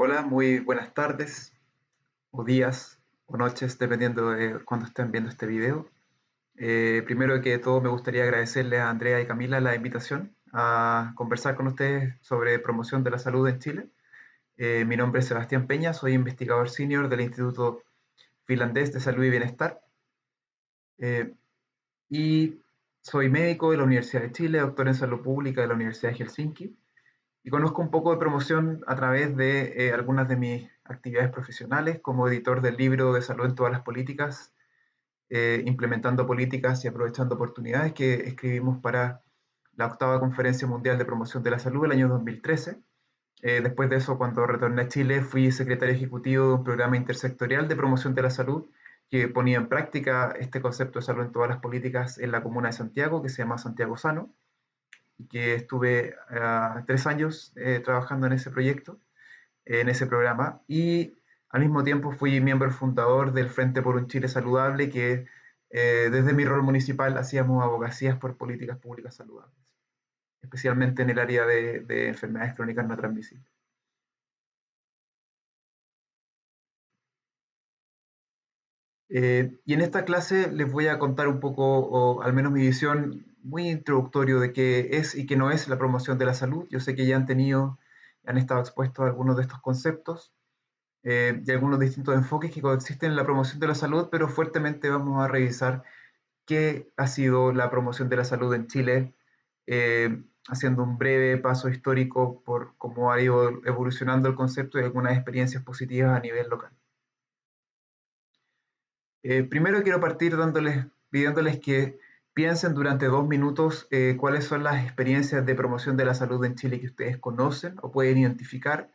Hola, muy buenas tardes, o días, o noches, dependiendo de cuando estén viendo este video. Primero que todo, me gustaría agradecerle a Andrea y Camila la invitación a conversar con ustedes sobre promoción de la salud en Chile. Mi nombre es Sebastián Peña, soy investigador senior del Instituto Finlandés de Salud y Bienestar eh, y soy médico de la Universidad de Chile, doctor en salud pública de la Universidad de Helsinki. Y conozco un poco de promoción a través de algunas de mis actividades profesionales como editor del libro de salud en todas las políticas, implementando políticas y aprovechando oportunidades que escribimos para la octava Conferencia Mundial de Promoción de la Salud el año 2013. Después de eso, cuando retorné a Chile, fui secretario ejecutivo de un programa intersectorial de promoción de la salud que ponía en práctica este concepto de salud en todas las políticas en la comuna de Santiago, que se llama Santiago Sano, y que estuve 3 años trabajando en ese proyecto, en ese programa, y al mismo tiempo fui miembro fundador del Frente por un Chile Saludable, que desde mi rol municipal hacíamos abogacías por políticas públicas saludables, especialmente en el área de enfermedades crónicas no transmisibles. Y en esta clase les voy a contar un poco, o al menos mi visión muy introductorio de qué es y qué no es la promoción de la salud. Yo sé que ya han estado expuestos a algunos de estos conceptos y algunos distintos enfoques que coexisten en la promoción de la salud, pero fuertemente vamos a revisar qué ha sido la promoción de la salud en Chile, haciendo un breve paso histórico por cómo ha ido evolucionando el concepto y algunas experiencias positivas a nivel local. Primero quiero partir pidiéndoles que piensen durante 2 minutos cuáles son las experiencias de promoción de la salud en Chile que ustedes conocen o pueden identificar,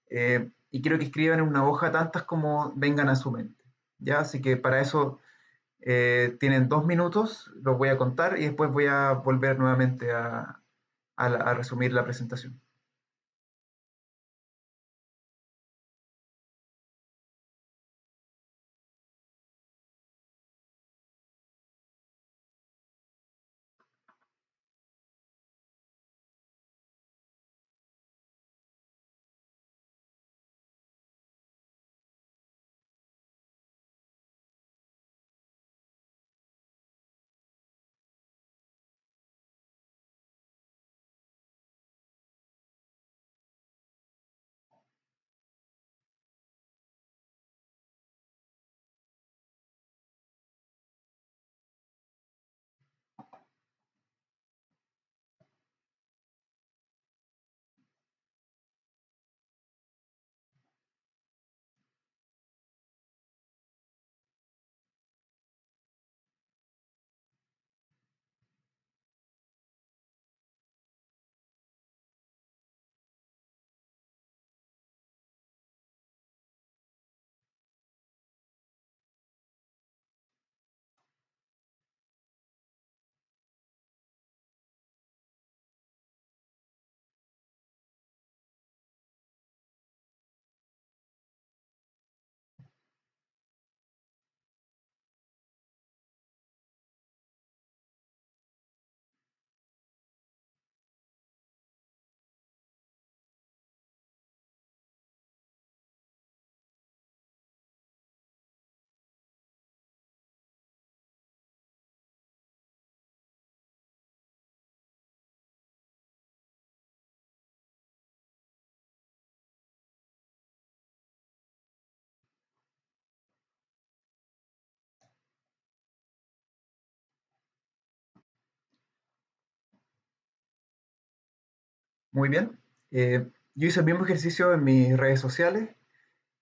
y quiero que escriban en una hoja tantas como vengan a su mente. ¿Ya? Así que para eso tienen 2 minutos, los voy a contar y después voy a volver nuevamente a resumir la presentación. Muy bien. Yo hice el mismo ejercicio en mis redes sociales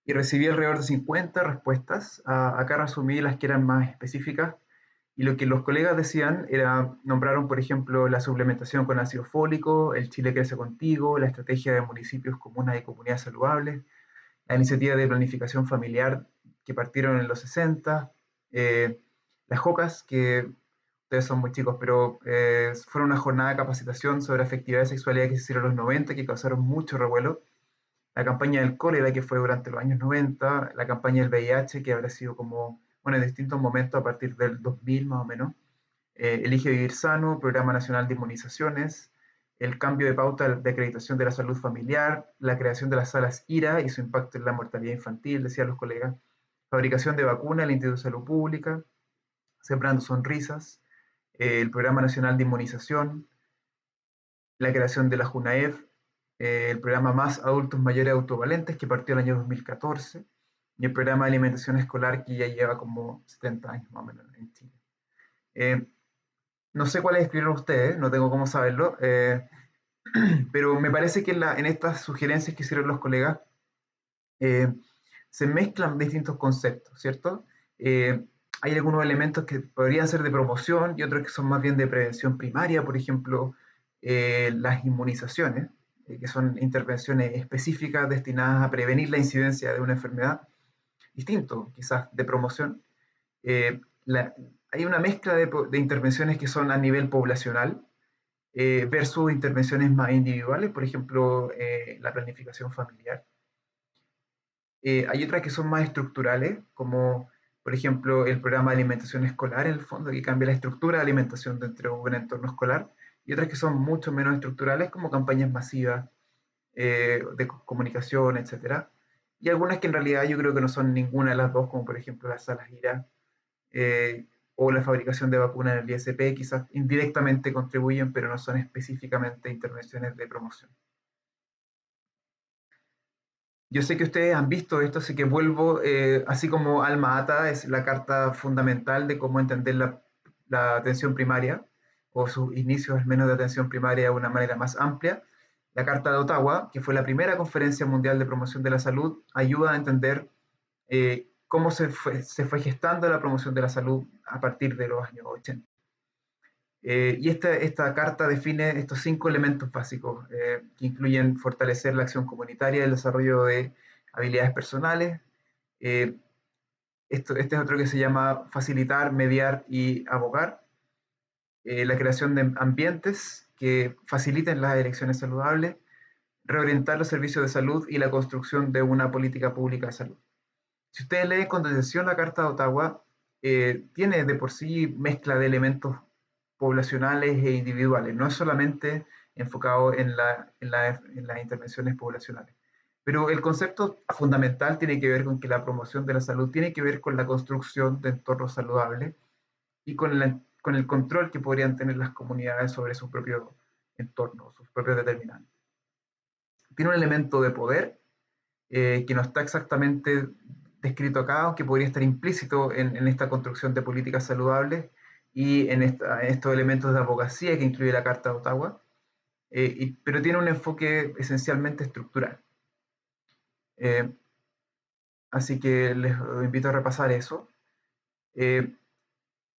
y recibí alrededor de 50 respuestas. Acá resumí las que eran más específicas. Y lo que los colegas decían era, nombraron, por ejemplo, la suplementación con ácido fólico, el Chile Crece Contigo, la estrategia de municipios, comunas y comunidades saludables, la iniciativa de planificación familiar que partieron en los 60, las JOCAS, que ustedes son muy chicos, pero fueron una jornada de capacitación sobre afectividad y sexualidad que se hicieron en los 90, que causaron mucho revuelo, la campaña del cólera, que fue durante los años 90, la campaña del VIH, que habrá sido como, bueno, en distintos momentos a partir del 2000 más o menos, Elige Vivir Sano, Programa Nacional de Inmunizaciones, el cambio de pauta de acreditación de la salud familiar, la creación de las salas IRA y su impacto en la mortalidad infantil, decían los colegas, fabricación de vacunas, el Instituto de Salud Pública, Sembrando Sonrisas, el Programa Nacional de Inmunización, la creación de la JUNAEV, el programa Más Adultos Mayores Autovalentes, que partió el año 2014, y el programa de alimentación escolar, que ya lleva como 70 años más o menos en Chile. No sé cuáles escribieron ustedes, no tengo cómo saberlo, pero me parece que en estas sugerencias que hicieron los colegas eh, se mezclan distintos conceptos, ¿cierto? Eh, Hay algunos elementos que podrían ser de promoción y otros que son más bien de prevención primaria, por ejemplo, las inmunizaciones, que son intervenciones específicas destinadas a prevenir la incidencia de una enfermedad, distinto quizás de promoción. Eh, la- Hay una mezcla de intervenciones que son a nivel poblacional, versus intervenciones más individuales, por ejemplo, la planificación familiar. Hay otras que son más estructurales, como por ejemplo el programa de alimentación escolar, en el fondo, que cambia la estructura de alimentación dentro de un entorno escolar, y otras que son mucho menos estructurales, como campañas masivas de comunicación, etcétera. Y algunas que en realidad yo creo que no son ninguna de las dos, como por ejemplo las salas IRA o la fabricación de vacunas en el ISP, quizás indirectamente contribuyen, pero no son específicamente intervenciones de promoción. Yo sé que ustedes han visto esto, así que vuelvo, así como Alma Ata es la carta fundamental de cómo entender la atención primaria, o sus inicios al menos de atención primaria de una manera más amplia. La Carta de Ottawa, que fue la primera conferencia mundial de promoción de la salud, ayuda a entender cómo se fue gestando la promoción de la salud a partir de los años 80. Y esta carta define estos 5 elementos básicos que incluyen fortalecer la acción comunitaria, el desarrollo de habilidades personales. eh, este es otro que se llama facilitar, mediar y abogar. La creación de ambientes que faciliten las elecciones saludables, reorientar los servicios de salud y la construcción de una política pública de salud. Si ustedes leen con atención la Carta de Ottawa, tiene de por sí mezcla de elementos poblacionales e individuales, no es solamente enfocado en las intervenciones poblacionales. Pero el concepto fundamental tiene que ver con que la promoción de la salud tiene que ver con la construcción de entornos saludables y con el control que podrían tener las comunidades sobre su propio entorno, sus propios determinantes. Tiene un elemento de poder que no está exactamente descrito acá, aunque podría estar implícito en esta construcción de políticas saludables y en estos elementos de abogacía que incluye la Carta de Ottawa, pero tiene un enfoque esencialmente estructural. Eh, Así que les invito a repasar eso. Eh,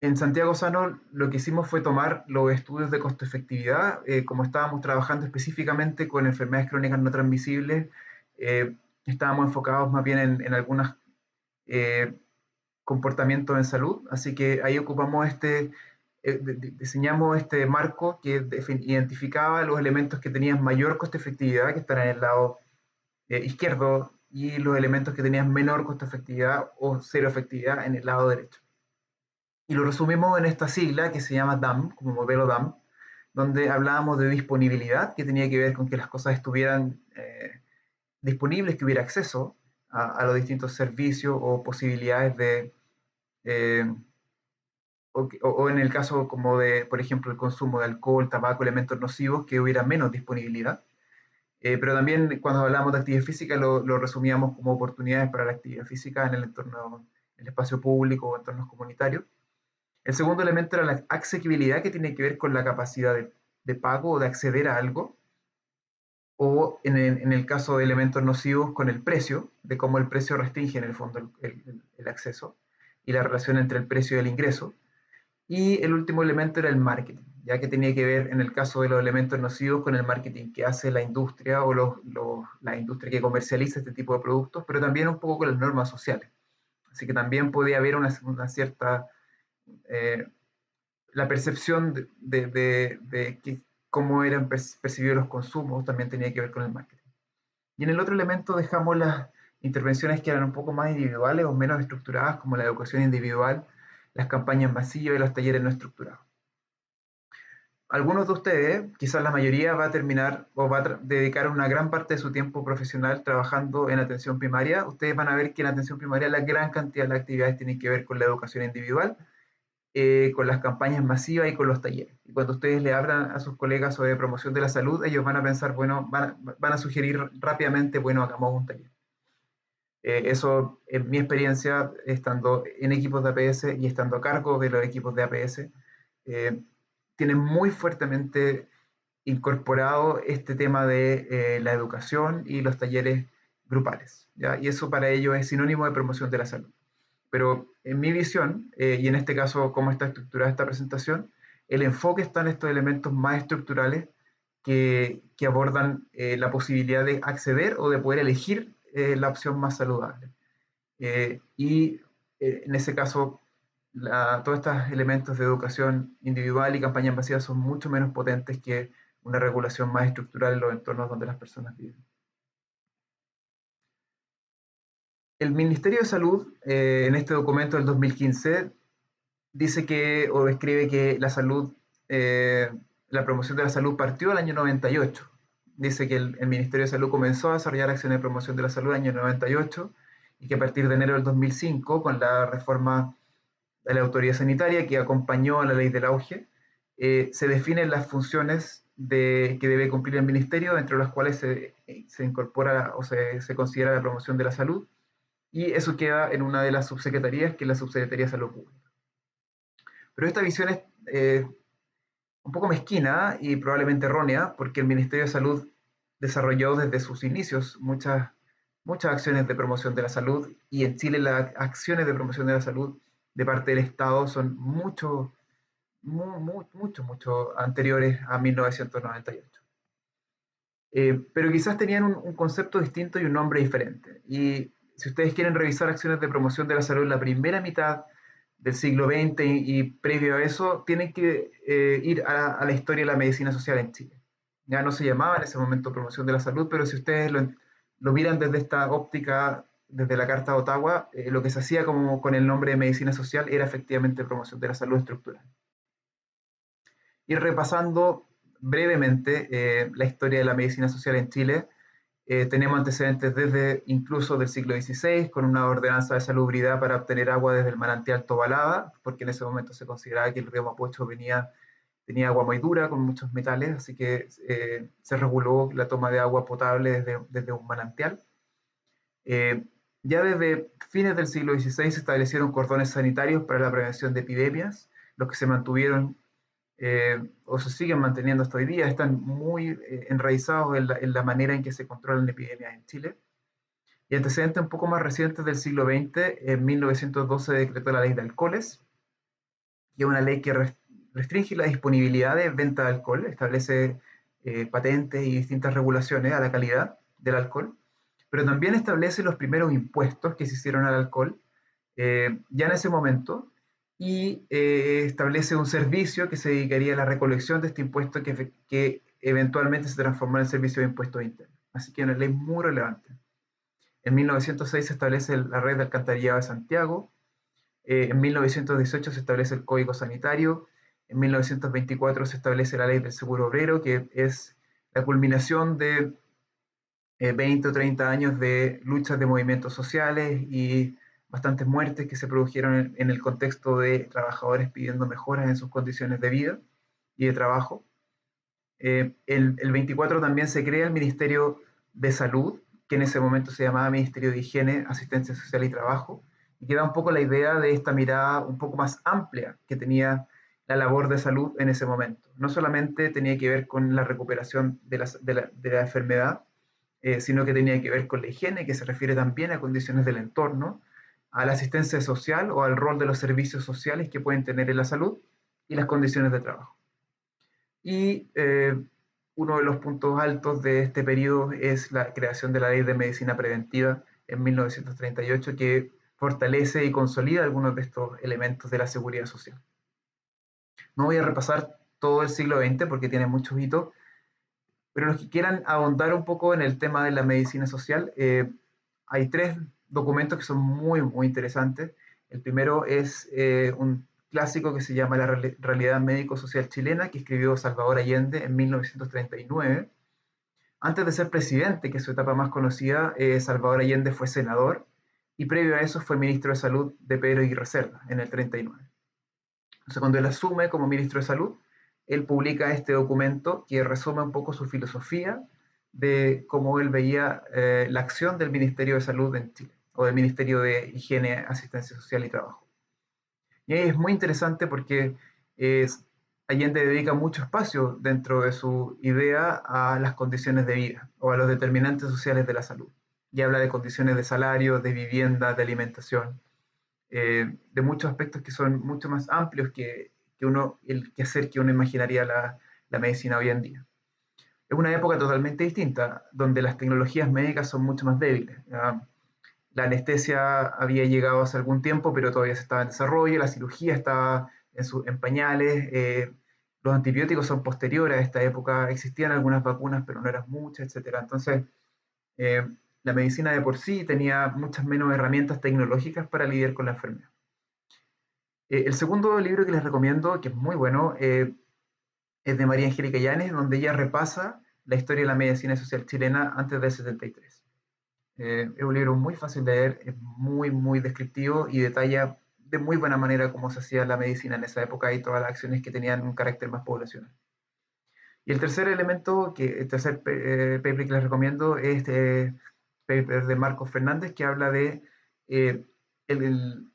en Santiago Sano lo que hicimos fue tomar los estudios de costo-efectividad, como estábamos trabajando específicamente con enfermedades crónicas no transmisibles, eh, estábamos enfocados más bien en algunos comportamientos en salud, así que ahí ocupamos diseñamos este marco que identificaba los elementos que tenían mayor costo-efectividad, que están en el lado izquierdo, y los elementos que tenían menor costo-efectividad o cero efectividad en el lado derecho. Y lo resumimos en esta sigla que se llama DAM, como modelo DAM, donde hablábamos de disponibilidad, que tenía que ver con que las cosas estuvieran disponibles, que hubiera acceso a los distintos servicios o posibilidades eh, o en el caso como de, por ejemplo, el consumo de alcohol, tabaco, elementos nocivos, que hubiera menos disponibilidad. Pero también cuando hablamos de actividad física lo resumíamos como oportunidades para la actividad física en el entorno, en el espacio público o entornos comunitarios. El segundo elemento era la asequibilidad, que tiene que ver con la capacidad de pago o de acceder a algo, o en el caso de elementos nocivos con el precio, de cómo el precio restringe en el fondo el acceso y la relación entre el precio y el ingreso. Y el último elemento era el marketing, ya que tenía que ver en el caso de los elementos nocivos con el marketing que hace la industria o la industria que comercializa este tipo de productos, pero también un poco con las normas sociales. Así que también podía haber una cierta eh, la percepción de cómo eran percibidos los consumos también tenía que ver con el marketing. Y en el otro elemento dejamos las intervenciones que eran un poco más individuales o menos estructuradas, como la educación individual, las campañas masivas y los talleres no estructurados. algunos de ustedes, quizás la mayoría, va a terminar o va a dedicar una gran parte de su tiempo profesional trabajando en atención primaria. Ustedes van a ver que en atención primaria la gran cantidad de actividades tienen que ver con la educación individual, con las campañas masivas y con los talleres. Y cuando ustedes le hablan a sus colegas sobre promoción de la salud, ellos van a pensar, bueno, van a sugerir rápidamente, bueno, hagamos un taller. Eso, en mi experiencia, estando en equipos de APS y estando a cargo de los equipos de APS, eh, tienen muy fuertemente incorporado este tema de la educación y los talleres grupales, ¿ya? Y eso para ellos es sinónimo de promoción de la salud. Pero en mi visión, y en este caso cómo está estructurada esta presentación, el enfoque está en estos elementos más estructurales que abordan la posibilidad de acceder o de poder elegir la opción más saludable. Y en ese caso, todos estos elementos de educación individual y campañas masivas son mucho menos potentes que una regulación más estructural en los entornos donde las personas viven. El Ministerio de Salud, en este documento del 2015, dice que, o describe que la salud, la promoción de la salud partió el año 98. Dice que el Ministerio de Salud comenzó a desarrollar acciones de promoción de la salud en el año 98 y que a partir de enero del 2005, con la reforma de la autoridad sanitaria que acompañó a la ley del auge, se definen las funciones que debe cumplir el ministerio, entre las cuales se incorpora o se considera la promoción de la salud, y eso queda en una de las subsecretarías, que es la Subsecretaría de Salud Pública. Pero esta visión es un poco mezquina y probablemente errónea, porque el Ministerio de Salud desarrolló desde sus inicios muchas acciones de promoción de la salud, y en Chile las acciones de promoción de la salud de parte del Estado son mucho anteriores a 1998. Pero quizás tenían un concepto distinto y un nombre diferente. Y si ustedes quieren revisar acciones de promoción de la salud en la primera mitad del siglo XX y previo a eso, tienen que ir a la historia de la medicina social en Chile. Ya no se llamaba en ese momento promoción de la salud, pero si ustedes lo miran desde esta óptica, desde la Carta de Ottawa, lo que se hacía como con el nombre de medicina social era efectivamente promoción de la salud estructural. Ir repasando brevemente la historia de la medicina social en Chile. Tenemos antecedentes desde incluso del siglo XVI, con una ordenanza de salubridad para obtener agua desde el manantial Tobalaba, porque en ese momento se consideraba que el río Mapocho tenía agua muy dura con muchos metales, así que se reguló la toma de agua potable desde un manantial. Ya desde fines del siglo XVI se establecieron cordones sanitarios para la prevención de epidemias, los que se mantuvieron o se siguen manteniendo hasta hoy día, están muy enraizados en la manera en que se controlan epidemias en Chile. Y antecedentes un poco más recientes del siglo XX, en 1912 se decretó la ley de alcoholes, que es una ley que restringe la disponibilidad de venta de alcohol, establece patentes y distintas regulaciones a la calidad del alcohol, pero también establece los primeros impuestos que se hicieron al alcohol ya en ese momento, y establece un servicio que se dedicaría a la recolección de este impuesto que eventualmente se transformó en el servicio de impuestos internos. Así que es una ley muy relevante. En 1906 se establece la red de alcantarillado de Santiago. En 1918 se establece el Código Sanitario. En 1924 se establece la ley del seguro obrero, que es la culminación de 20 o 30 años de luchas de movimientos sociales y bastantes muertes que se produjeron en el contexto de trabajadores pidiendo mejoras en sus condiciones de vida y de trabajo. El 24 también se crea el Ministerio de Salud, que en ese momento se llamaba Ministerio de Higiene, Asistencia Social y Trabajo, y que da un poco la idea de esta mirada un poco más amplia que tenía la labor de salud en ese momento. No solamente tenía que ver con la recuperación de la enfermedad, sino que tenía que ver con la higiene, que se refiere también a condiciones del entorno, a la asistencia social o al rol de los servicios sociales que pueden tener en la salud y las condiciones de trabajo. Y uno de los puntos altos de este periodo es la creación de la Ley de Medicina Preventiva en 1938, que fortalece y consolida algunos de estos elementos de la seguridad social. No voy a repasar todo el siglo XX porque tiene muchos hitos, pero los que quieran ahondar un poco en el tema de la medicina social, hay tres documentos que son muy interesantes. El primero es un clásico que se llama La realidad médico-social chilena, que escribió Salvador Allende en 1939. Antes de ser presidente, que es su etapa más conocida, Salvador Allende fue senador y previo a eso fue ministro de Salud de Pedro Aguirre Cerda en el 39. Entonces, cuando él asume como ministro de Salud, él publica este documento que resume un poco su filosofía de cómo él veía la acción del Ministerio de Salud en Chile, o del Ministerio de Higiene, Asistencia Social y Trabajo. Y ahí es muy interesante porque Allende dedica mucho espacio dentro de su idea a las condiciones de vida o a los determinantes sociales de la salud. Y habla de condiciones de salario, de vivienda, de alimentación, de muchos aspectos que son mucho más amplios que uno, el quehacer que uno imaginaría la medicina hoy en día. Es una época totalmente distinta, donde las tecnologías médicas son mucho más débiles. La anestesia había llegado hace algún tiempo, pero todavía se estaba en desarrollo, la cirugía estaba en pañales, los antibióticos son posteriores a esta época, existían algunas vacunas, pero no eran muchas, etc. Entonces, eh, la medicina de por sí tenía muchas menos herramientas tecnológicas para lidiar con la enfermedad. El segundo libro que les recomiendo, que es muy bueno, es de María Angélica Llanes, donde ella repasa la historia de la medicina social chilena antes del 73. Es un libro muy fácil de leer, es muy, muy descriptivo y detalla de muy buena manera cómo se hacía la medicina en esa época y todas las acciones que tenían un carácter más poblacional. Y el tercer elemento, el tercer paper que les recomiendo es este paper de Marcos Fernández que habla de eh, el,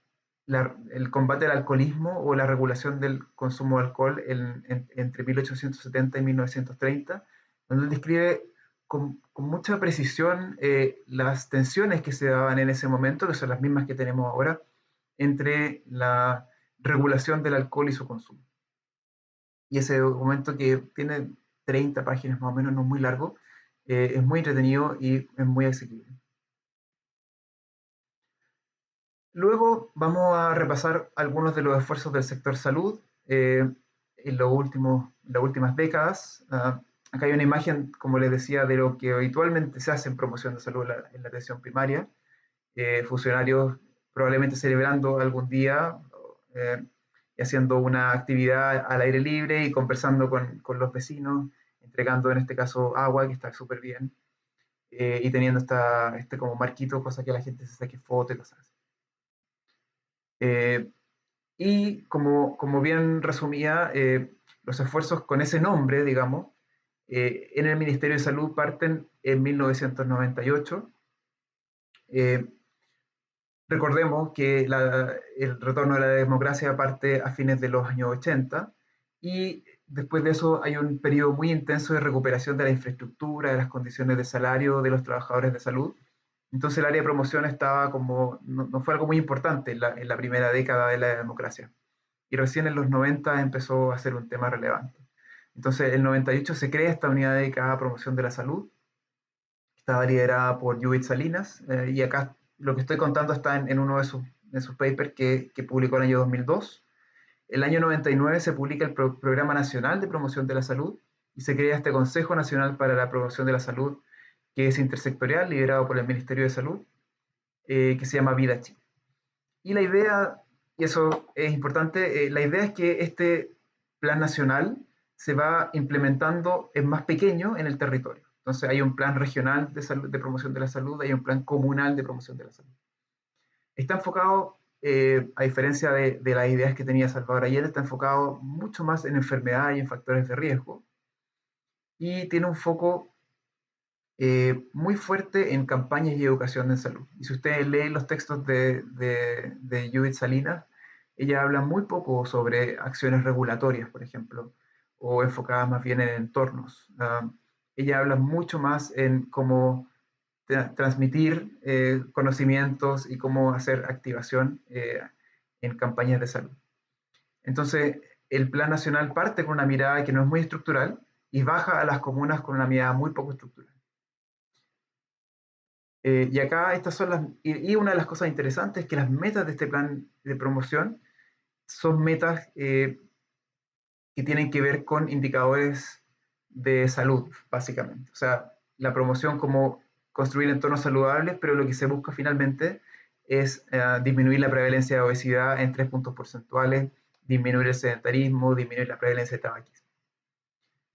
el combate al alcoholismo o la regulación del consumo de alcohol entre 1870 y 1930, donde él describe con mucha precisión las tensiones que se daban en ese momento, que son las mismas que tenemos ahora, entre la regulación del alcohol y su consumo. Y ese documento que tiene 30 páginas más o menos, no es muy largo, es muy entretenido y es muy asequible. Luego vamos a repasar algunos de los esfuerzos del sector salud en las últimas décadas. Acá hay una imagen, como les decía, de lo que habitualmente se hace en promoción de salud en la atención primaria. Funcionarios probablemente celebrando algún día eh, y haciendo una actividad al aire libre y conversando con los vecinos, entregando en este caso agua, que está súper bien, y teniendo este como marquito, cosa que la gente se saque fotos y cosas así. Eh, y como bien resumía, los esfuerzos con ese nombre, digamos, en el Ministerio de Salud parten en 1998. Eh, Recordemos que el retorno de la democracia parte a fines de los años 80 y después de eso hay un periodo muy intenso de recuperación de la infraestructura, de las condiciones de salario de los trabajadores de salud. Entonces el área de promoción estaba como, no fue algo muy importante en la primera década de la democracia. Y recién en los 90 empezó a ser un tema relevante. Entonces en el 98 se crea esta unidad dedicada a promoción de la salud. Estaba liderada por Judith Salinas, y acá lo que estoy contando está en uno de sus papers que publicó en el año 2002. El año 99 se publica el Programa Nacional de Promoción de la Salud y se crea este Consejo Nacional para la Promoción de la Salud, que es intersectorial, liderado por el Ministerio de Salud, que se llama Vida Chile. Y la idea, y eso es importante, la idea es que este plan nacional se va implementando en más pequeño en el territorio. Entonces hay un plan regional de, salud, de promoción de la salud, hay un plan comunal de promoción de la salud. Está enfocado, a diferencia de las ideas que tenía Salvador Allende, está enfocado mucho más en enfermedades y en factores de riesgo, y tiene un foco muy fuerte en campañas y educación en salud. Y si ustedes leen los textos de Judith Salinas, ella habla muy poco sobre acciones regulatorias, por ejemplo, o enfocadas más bien en entornos. Ella habla mucho más en cómo transmitir conocimientos y cómo hacer activación en campañas de salud. Entonces, el Plan Nacional parte con una mirada que no es muy estructural y baja a las comunas con una mirada muy poco estructural. Y acá estas son y una de las cosas interesantes es que las metas de este plan de promoción son metas que tienen que ver con indicadores de salud, básicamente. O sea, la promoción como construir entornos saludables, pero lo que se busca finalmente es disminuir la prevalencia de obesidad en 3 puntos porcentuales, disminuir el sedentarismo, disminuir la prevalencia de tabaquismo.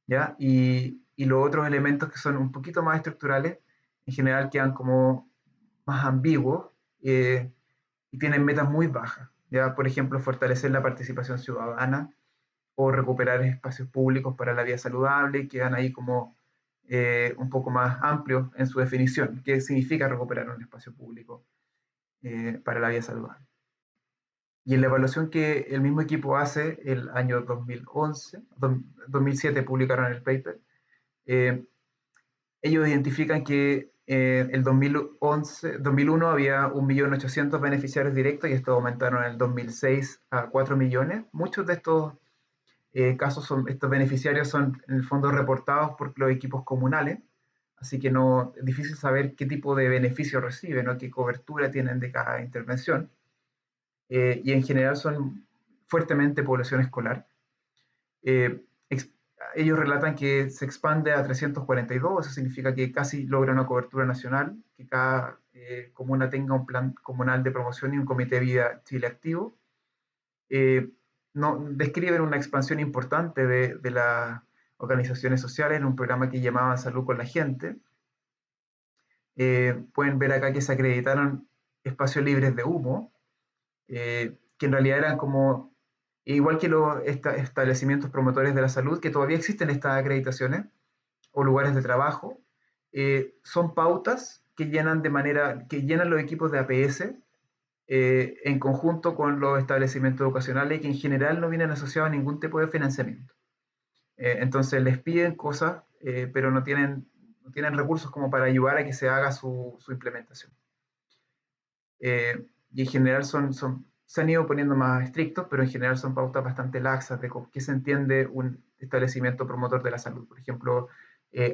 ¿Ya? Y los otros elementos que son un poquito más estructurales, en general quedan como más ambiguos y tienen metas muy bajas. ¿Ya? Por ejemplo, fortalecer la participación ciudadana o recuperar espacios públicos para la vida saludable, quedan ahí como un poco más amplios en su definición. ¿Qué significa recuperar un espacio público para la vida saludable? Y en la evaluación que el mismo equipo hace el año 2011, 2007 publicaron el paper, eh, ellos identifican que el 2001 había 1.800.000 beneficiarios directos y estos aumentaron en el 2006 a 4 millones. Muchos de estos estos beneficiarios son en el fondo reportados por los equipos comunales, así que no es difícil saber qué tipo de beneficio reciben o qué cobertura tienen de cada intervención. Y en general son fuertemente población escolar. Eh, Ellos relatan que se expande a 342, eso significa que casi logra una cobertura nacional, que cada comuna tenga un plan comunal de promoción y un comité de vida Chile activo. No, describen una expansión importante de las organizaciones sociales en un programa que llamaban Salud con la Gente. Pueden ver acá que se acreditaron espacios libres de humo, que en realidad eran como, igual que los establecimientos promotores de la salud, que todavía existen estas acreditaciones, o lugares de trabajo, son pautas que llenan que llenan los equipos de APS en conjunto con los establecimientos educacionales que en general no vienen asociados a ningún tipo de financiamiento. Entonces les piden cosas, pero no tienen recursos como para ayudar a que se haga su implementación. Y en general se han ido poniendo más estrictos, pero en general son pautas bastante laxas de qué se entiende un establecimiento promotor de la salud. Por ejemplo,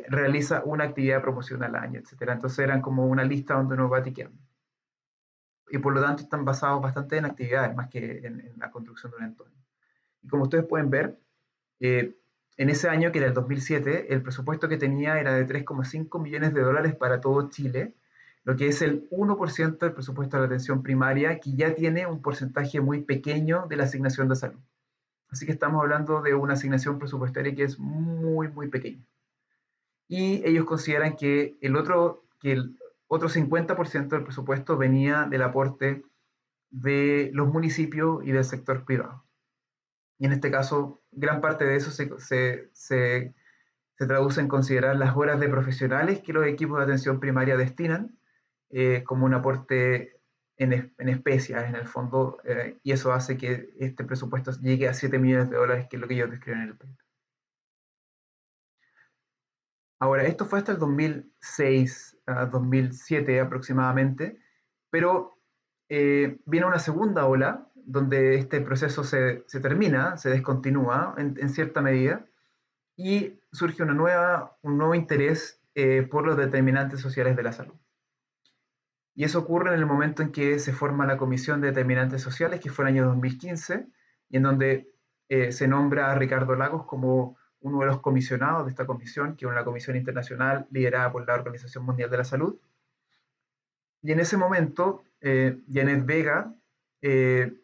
realiza una actividad promocional al año, etc. Entonces eran como una lista donde uno va tiqueando. Y por lo tanto están basados bastante en actividades más que en la construcción de un entorno. Y como ustedes pueden ver, eh, en ese año, que era el 2007, el presupuesto que tenía era de 3,5 millones de dólares para todo Chile, lo que es el 1% del presupuesto de la atención primaria, que ya tiene un porcentaje muy pequeño de la asignación de salud. Así que estamos hablando de una asignación presupuestaria que es muy, muy pequeña. Y ellos consideran que el otro 50% del presupuesto venía del aporte de los municipios y del sector privado. Y en este caso, gran parte de eso se traduce en considerar las horas de profesionales que los equipos de atención primaria destinan como un aporte en especias, en el fondo, y eso hace que este presupuesto llegue a 7 millones de dólares, que es lo que ellos describen en el paper. Ahora, esto fue hasta el 2006 a 2007 aproximadamente, pero viene una segunda ola donde este proceso se termina, se descontinúa en cierta medida, y surge un nuevo interés por los determinantes sociales de la salud. Y eso ocurre en el momento en que se forma la Comisión de Determinantes Sociales, que fue el año 2015, y en donde se nombra a Ricardo Lagos como uno de los comisionados de esta comisión, que es una comisión internacional liderada por la Organización Mundial de la Salud. Y en ese momento, Janet Vega eh,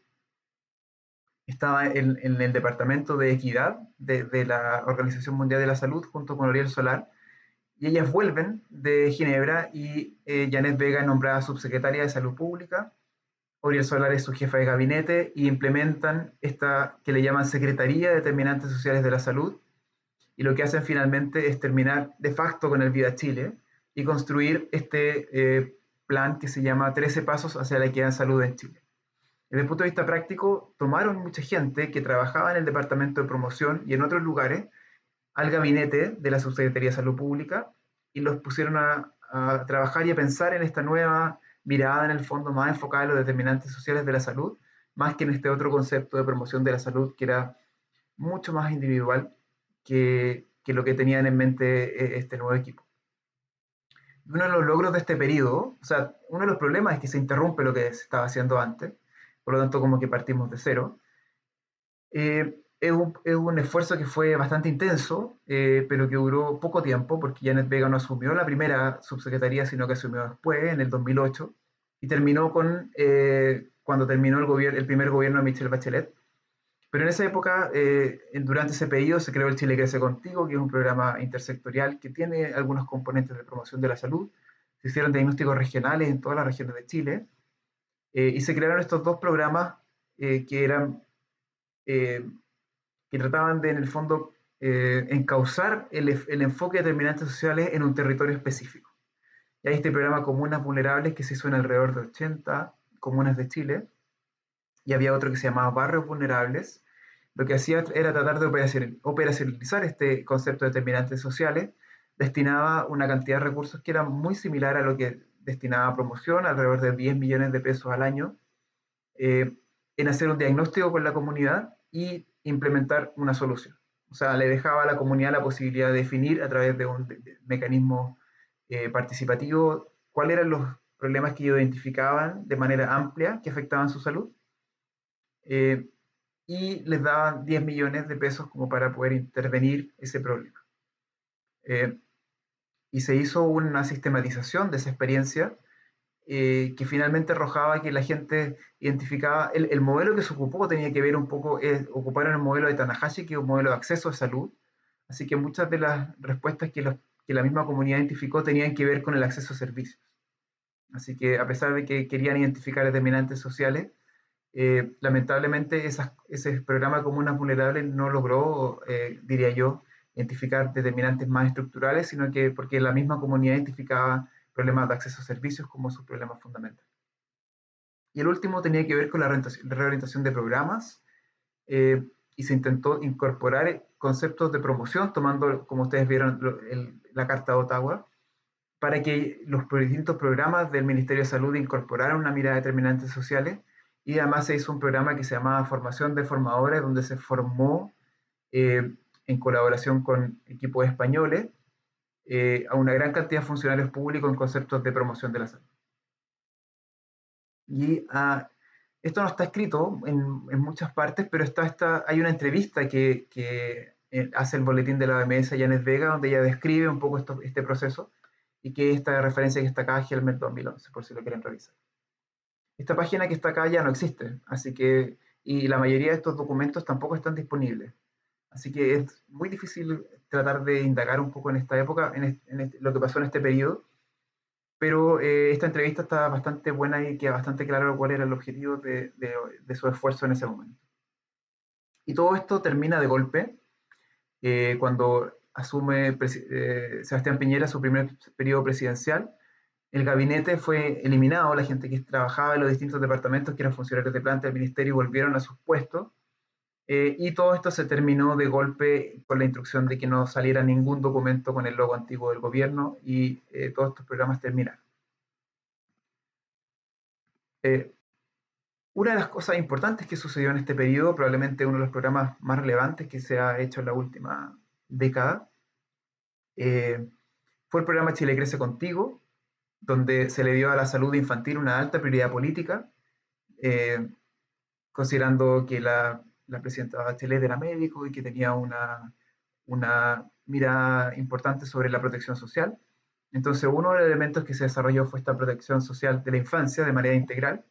estaba en el Departamento de Equidad de la Organización Mundial de la Salud junto con Oriel Solar, y ellas vuelven de Ginebra y Janet Vega es nombrada subsecretaria de Salud Pública, Oriel Solar es su jefa de gabinete y implementan esta que le llaman Secretaría de Determinantes Sociales de la Salud, y lo que hacen finalmente es terminar de facto con el Vida Chile y construir este plan que se llama 13 Pasos hacia la Equidad en Salud en Chile. Desde el punto de vista práctico, tomaron mucha gente que trabajaba en el Departamento de Promoción y en otros lugares al gabinete de la Subsecretaría de Salud Pública y los pusieron a trabajar y a pensar en esta nueva mirada, en el fondo más enfocada en los determinantes sociales de la salud, más que en este otro concepto de promoción de la salud que era mucho más individual que lo que tenían en mente este nuevo equipo. Uno de los logros de este periodo, o sea, uno de los problemas es que se interrumpe lo que se estaba haciendo antes, por lo tanto como que partimos de cero. Es un esfuerzo que fue bastante intenso, pero que duró poco tiempo, porque Janet Vega no asumió la primera subsecretaría, sino que asumió después, en el 2008, y terminó cuando terminó el primer gobierno de Michelle Bachelet. Pero en esa época, durante ese periodo, se creó el Chile Crece Contigo, que es un programa intersectorial que tiene algunos componentes de promoción de la salud. Se hicieron diagnósticos regionales en todas las regiones de Chile, y se crearon estos dos programas que eran eh, que trataban de, en el fondo, encauzar el enfoque de determinantes sociales en un territorio específico. Y hay este programa Comunas Vulnerables que se hizo en alrededor de 80 comunas de Chile, y había otro que se llamaba Barrios Vulnerables. Lo que hacía era tratar de operacionalizar este concepto de determinantes sociales, destinaba una cantidad de recursos que era muy similar a lo que destinaba a promoción, alrededor de 10 millones de pesos al año, eh, en hacer un diagnóstico con la comunidad y implementar una solución. O sea, le dejaba a la comunidad la posibilidad de definir a través de un mecanismo participativo cuáles eran los problemas que ellos identificaban de manera amplia que afectaban su salud, eh, y les daban 10 millones de pesos como para poder intervenir ese problema. Eh, y se hizo una sistematización de esa experiencia, que finalmente arrojaba que la gente identificaba, el modelo que se ocupó tenía que ver un poco, ocuparon el modelo de Tanahashi, que es un modelo de acceso a salud, así que muchas de las respuestas que la misma comunidad identificó tenían que ver con el acceso a servicios. Así que a pesar de que querían identificar determinantes sociales, lamentablemente ese programa de comunas vulnerables no logró, diría yo, identificar determinantes más estructurales, sino que porque la misma comunidad identificaba problemas de acceso a servicios como sus problemas fundamentales. Y el último tenía que ver con la reorientación de programas, y se intentó incorporar conceptos de promoción, tomando, como ustedes vieron, la Carta de Ottawa, para que los distintos programas del Ministerio de Salud incorporaran una mirada de determinantes sociales, y además se hizo un programa que se llamaba Formación de Formadores, donde se formó, en colaboración con equipos españoles, a una gran cantidad de funcionarios públicos en conceptos de promoción de la salud. Y esto no está escrito en muchas partes, pero hay una entrevista que hace el boletín de la OMS, Janet Vega, donde ella describe un poco este proceso, y que esta referencia que está acá, Helmet 2011, por si lo quieren revisar. Esta página que está acá ya no existe, así que, y la mayoría de estos documentos tampoco están disponibles. Así que es muy difícil tratar de indagar un poco en esta época, lo que pasó en este periodo, pero esta entrevista está bastante buena y queda bastante claro cuál era el objetivo de su esfuerzo en ese momento. Y todo esto termina de golpe, cuando asume Sebastián Piñera su primer periodo presidencial. El gabinete fue eliminado, la gente que trabajaba en los distintos departamentos, que eran funcionarios de planta del ministerio, volvieron a sus puestos, y todo esto se terminó de golpe con la instrucción de que no saliera ningún documento con el logo antiguo del gobierno, y todos estos programas terminaron. Eh, una de las cosas importantes que sucedió en este periodo, probablemente uno de los programas más relevantes que se ha hecho en la última década, eh, fue el programa Chile Crece Contigo, donde se le dio a la salud infantil una alta prioridad política, eh, considerando que la presidenta Bachelet era médico y que tenía una mirada importante sobre la protección social. Entonces, uno de los elementos que se desarrolló fue esta protección social de la infancia de manera integral.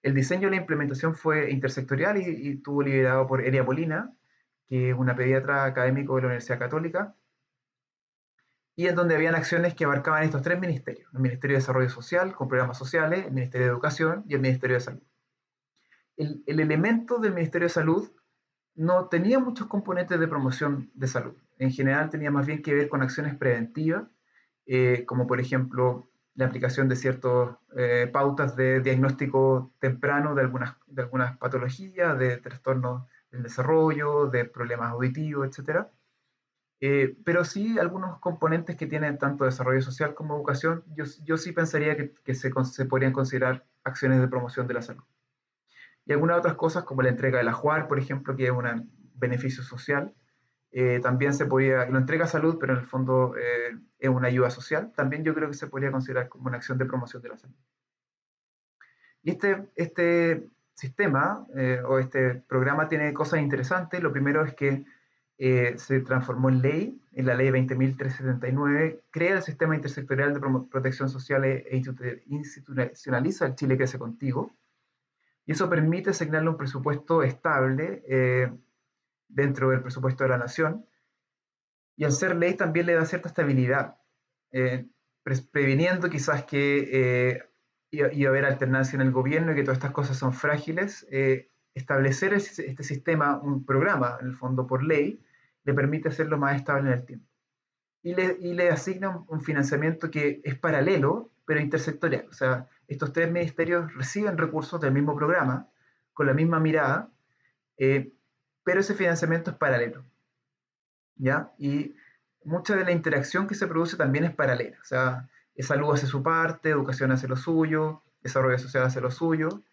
El diseño y la implementación fue intersectorial y estuvo liderado por Eria Polina, que es una pediatra académico de la Universidad Católica, y en donde habían acciones que abarcaban estos tres ministerios: el Ministerio de Desarrollo Social, con programas sociales, el Ministerio de Educación y el Ministerio de Salud. El elemento del Ministerio de Salud no tenía muchos componentes de promoción de salud. En general tenía más bien que ver con acciones preventivas, como por ejemplo la aplicación de ciertas pautas de diagnóstico temprano de algunas patologías, de trastornos del desarrollo, de problemas auditivos, etc. Pero sí algunos componentes que tienen tanto desarrollo social como educación, yo sí pensaría que se podrían considerar acciones de promoción de la salud. Y algunas otras cosas como la entrega del ajuar, por ejemplo, que es un beneficio social, también se podría, lo entrega salud, pero en el fondo es una ayuda social, también yo creo que se podría considerar como una acción de promoción de la salud. Y este sistema, o este programa, tiene cosas interesantes. Lo primero es que se transformó en ley, en la ley 20.379, crea el sistema intersectorial de protección social e institucionaliza el Chile Crece Contigo, Y eso permite asignarle un presupuesto estable dentro del presupuesto de la nación, y al ser ley también le da cierta estabilidad, eh, previniendo quizás que iba a haber alternancia en el gobierno y que todas estas cosas son frágiles. Establecer este sistema, un programa, en el fondo por ley, le permite hacerlo más estable en el tiempo. Y le asigna un financiamiento que es paralelo, pero intersectorial. O sea, estos tres ministerios reciben recursos del mismo programa, con la misma mirada, eh, pero ese financiamiento es paralelo. ¿Ya? Y mucha de la interacción que se produce también es paralela. O sea, salud hace su parte, educación hace lo suyo, desarrollo social hace lo suyo,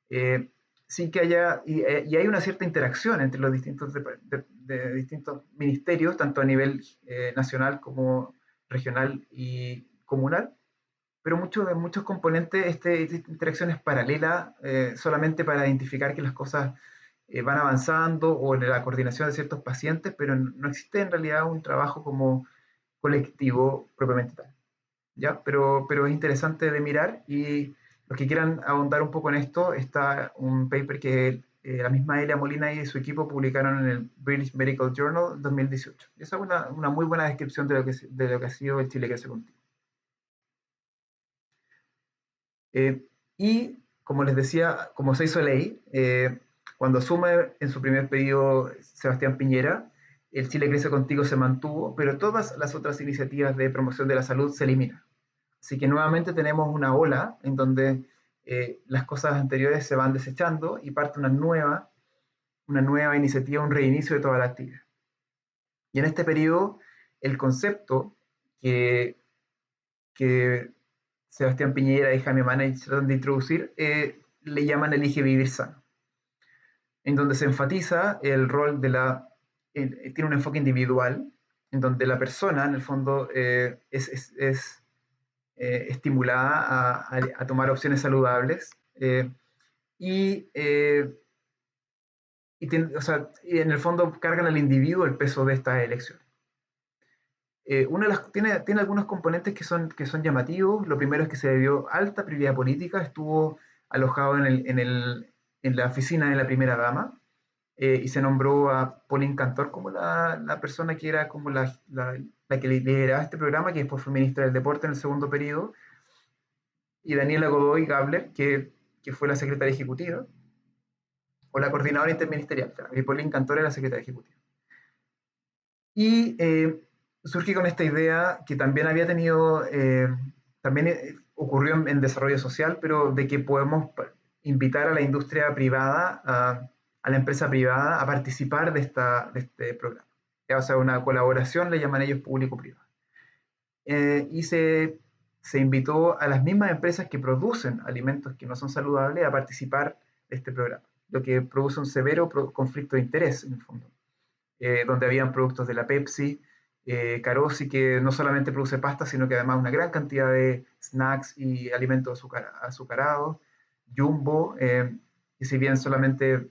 eh, sin que haya, y hay una cierta interacción entre los distintos, de distintos ministerios, tanto a nivel nacional como regional y comunal, pero muchos componentes, esta interacción es paralela solamente para identificar que las cosas van avanzando o en la coordinación de ciertos pacientes, pero no existe en realidad un trabajo como colectivo propiamente tal. ¿Ya? Pero es interesante de mirar, y los que quieran ahondar un poco en esto, está un paper que la misma Elia Molina y su equipo publicaron en el British Medical Journal 2018. Y esa es una muy buena descripción de lo que ha sido el Chile Crece Contigo. Y como les decía, como se hizo ley, cuando asume en su primer periodo Sebastián Piñera, el Chile Crece Contigo se mantuvo, pero todas las otras iniciativas de promoción de la salud se eliminan. Así que nuevamente tenemos una ola en donde las cosas anteriores se van desechando y parte una nueva iniciativa, un reinicio de toda la actividad. Y en este periodo, el concepto que Sebastián Piñera y Jaime Manet tratan de introducir, le llaman Elige Vivir Sano, en donde se enfatiza el rol tiene un enfoque individual, en donde la persona, en el fondo, es estimulada a tomar opciones saludables, y, eh, o sea, y en el fondo cargan al individuo el peso de estas elecciones. Tiene algunos componentes que son llamativos. Lo primero es que se le dio alta prioridad política, estuvo alojado en la oficina de la primera dama, y se nombró a Pauline Cantor como la persona que era como la que lideraba este programa, que después fue ministra del Deporte en el segundo periodo, y Daniela Godoy Gabler, que fue la secretaria ejecutiva, o la coordinadora interministerial, claro, y Pauline Cantor era la secretaria ejecutiva. Y surge con esta idea que también había tenido, también ocurrió en desarrollo social, pero de que podemos invitar a la industria privada, a la empresa privada, a participar de este programa. O sea, una colaboración, le llaman ellos público-privado. Y se invitó a las mismas empresas que producen alimentos que no son saludables a participar de este programa, lo que produce un severo conflicto de interés, en el fondo, donde habían productos de la Pepsi, Carosi, que no solamente produce pasta, sino que además una gran cantidad de snacks y alimentos azucarados, Jumbo, que si bien solamente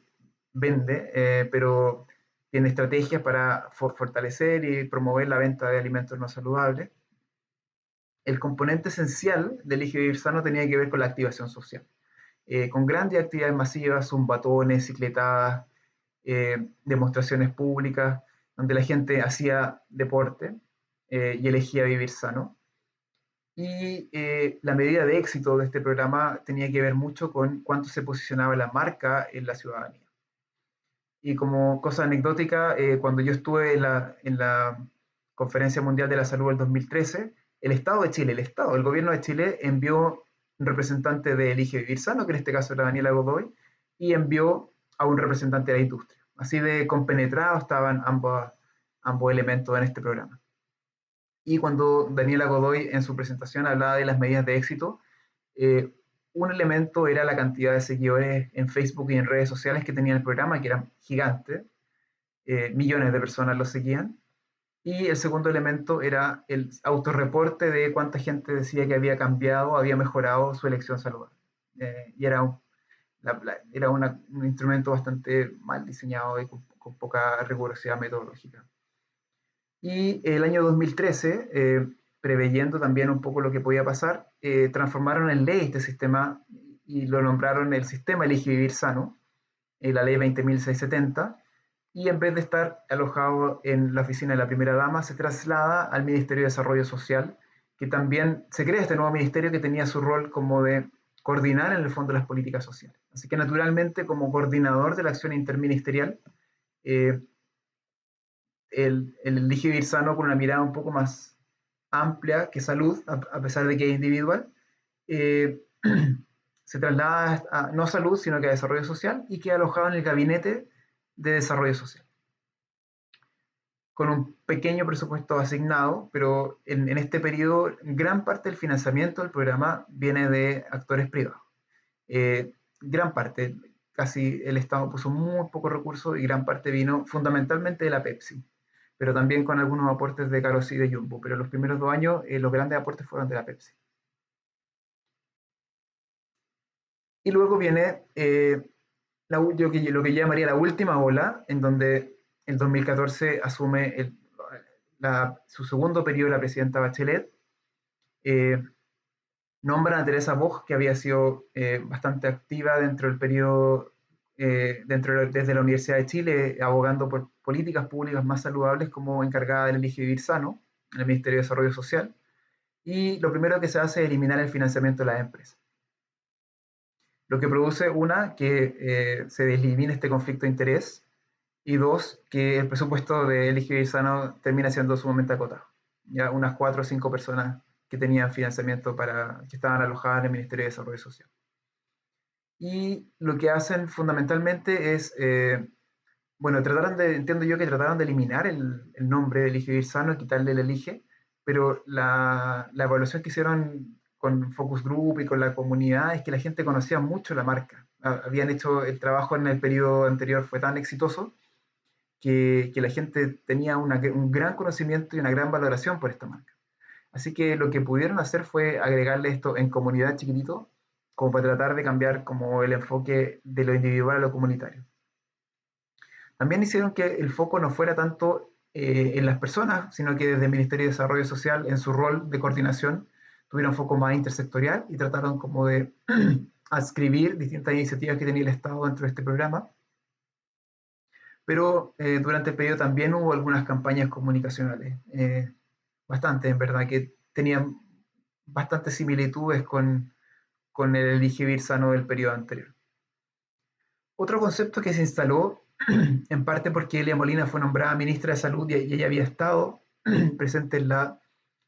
vende, pero tiene estrategias para fortalecer y promover la venta de alimentos no saludables. El componente esencial del Elige Vivir Sano tenía que ver con la activación social, con grandes actividades masivas, zumbatones, cicletadas, demostraciones públicas, donde la gente hacía deporte y elegía vivir sano. Y la medida de éxito de este programa tenía que ver mucho con cuánto se posicionaba la marca en la ciudadanía. Y como cosa anecdótica, cuando yo estuve en la Conferencia Mundial de la Salud del 2013, el Estado de Chile, el gobierno de Chile envió un representante de Elige Vivir Sano, que en este caso era Daniela Godoy, y envió a un representante de la industria. Así de compenetrados estaban ambos elementos en este programa. Y cuando Daniela Godoy en su presentación hablaba de las medidas de éxito, eh, un elemento era la cantidad de seguidores en Facebook y en redes sociales que tenía el programa, que eran gigantes, millones de personas lo seguían. Y el segundo elemento era el autorreporte de cuánta gente decía que había cambiado, había mejorado su elección saludable. Y era un instrumento bastante mal diseñado y con poca rigurosidad metodológica. Y el año 2013, preveyendo también un poco lo que podía pasar, transformaron en ley este sistema, y lo nombraron el sistema Elige Vivir Sano, la ley 20.670, y en vez de estar alojado en la oficina de la primera dama, se traslada al Ministerio de Desarrollo Social, que también se crea este nuevo ministerio que tenía su rol como de coordinar en el fondo las políticas sociales. Así que naturalmente, como coordinador de la acción interministerial, eh, el Elige Vivir Sano, con una mirada un poco más amplia que salud, a pesar de que es individual, eh, se traslada a no salud, sino que a desarrollo social, y queda alojado en el gabinete de desarrollo social, con un pequeño presupuesto asignado, pero en este periodo gran parte del financiamiento del programa viene de actores privados. Gran parte, casi el Estado puso muy pocos recursos y gran parte vino fundamentalmente de la Pepsi, pero también con algunos aportes de Carosi y de Jumbo, pero los primeros 2 años los grandes aportes fueron de la Pepsi. Y luego viene lo que yo llamaría la última ola, en donde en 2014 asume su segundo periodo la presidenta Bachelet, eh, nombra a Teresa Bosch, que había sido bastante activa dentro del periodo, desde la Universidad de Chile, abogando por políticas públicas más saludables, como encargada del Elige Vivir Sano, en el Ministerio de Desarrollo Social. Y lo primero que se hace es eliminar el financiamiento de las empresas. Lo que produce, una, que se elimine este conflicto de interés, y dos, que el presupuesto de Elige Vivir Sano termina siendo sumamente acotado. Ya unas 4 o 5 personas que tenían financiamiento que estaban alojadas en el Ministerio de Desarrollo Social. Y lo que hacen fundamentalmente es, bueno, entiendo yo que trataron de eliminar el nombre de Elige Vivir Sano, quitarle el Elige, pero la evaluación que hicieron con Focus Group y con la comunidad es que la gente conocía mucho la marca. Habían hecho el trabajo en el periodo anterior, fue tan exitoso que la gente tenía un gran conocimiento y una gran valoración por esta marca. Así que lo que pudieron hacer fue agregarle esto en comunidad chiquitito, como para tratar de cambiar como el enfoque de lo individual a lo comunitario. También hicieron que el foco no fuera tanto en las personas, sino que desde el Ministerio de Desarrollo Social, en su rol de coordinación, tuvieron un foco más intersectorial y trataron como de adscribir distintas iniciativas que tenía el Estado dentro de este programa. Pero durante el periodo también hubo algunas campañas comunicacionales, bastante en verdad, que tenían bastantes similitudes con el Elige Vivir Sano del periodo anterior. Otro concepto que se instaló, en parte porque Elia Molina fue nombrada ministra de Salud y ella había estado presente en la